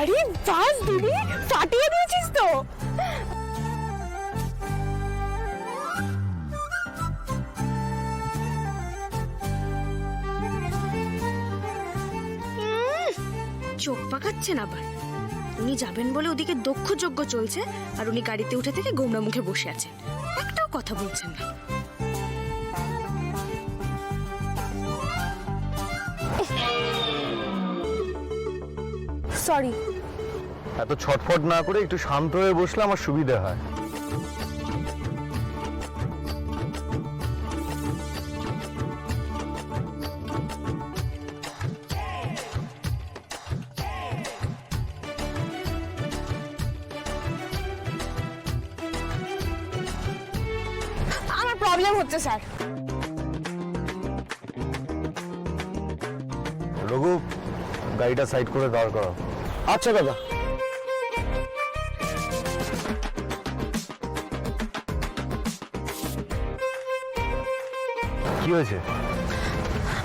আরে বাস দিদি, ফাটিয়ে দিয়েছিস তো। চোখ পাকাচ্ছেন আবার। উনি যাবেন বলে ওদিকে দক্ষ যজ্ঞ চলছে, আর উনি গাড়িতে উঠে থেকে গোমরা মুখে বসে আছেন, একটাও কথা বলছেন না। সরি। এত ছটফট না করে একটু শান্ত হয়ে বসলে আমার সুবিধা হয়। আমার প্রবলেম হচ্ছে স্যার। রঘু, গাড়িটা সাইড করে দাঁড় করো। আচ্ছা দাদা। কি হয়েছে?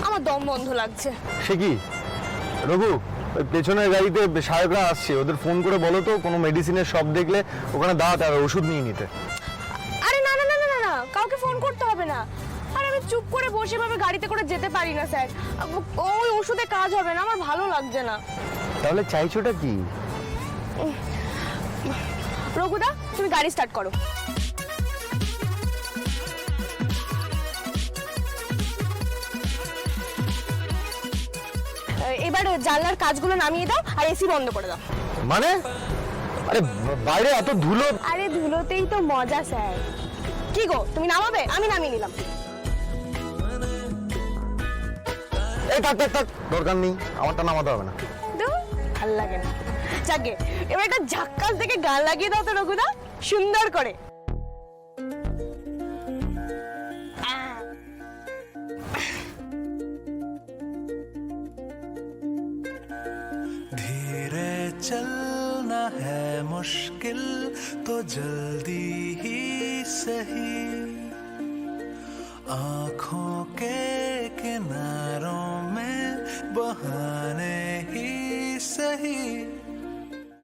আমার দম বন্ধ লাগছে। সে কি রঘু, ওই পেছনের গাড়িতে সাহেবরা আসছে, ওদের ফোন করে বলো তো কোনো মেডিসিনের শপ দেখলে ওখানে দাঁড়াতে আর ওষুধ নিয়ে নিতে। আরে না না না না না না, কাউকে ফোন করতে হবে না। আর আমি চুপ করে বসে ভাবে গাড়িতে করে যেতে পারি না স্যার। ওই ওষুধে কাজ হবে না, আমার ভালো লাগছে না। তাহলে চাইছোটা কি? রঘুদা, তুমি গাড়ি স্টার্ট করো। এবার জানলার কাজগুলো নামিয়ে দাও আর এসি বন্ধ করে দাও। মানে? আরে বাইরে এত ধুলো। আরে ধুলোতেই তো মজা স্যার। কি গো, তুমি নামাবে? আমি নামিয়ে নিলাম। এই থাক থাক থাক, দরকার নেই, আমারটা নামাতে হবে না। ভাল লাগে না। যাকে এবার একটা ঝাক্কাস থেকে গান লাগিয়ে দাও তো রঘুদা, সুন্দর করে। धीरे चलना है मुश्किल तो जल्दी ही सही, आँखों के किनारों में बहाने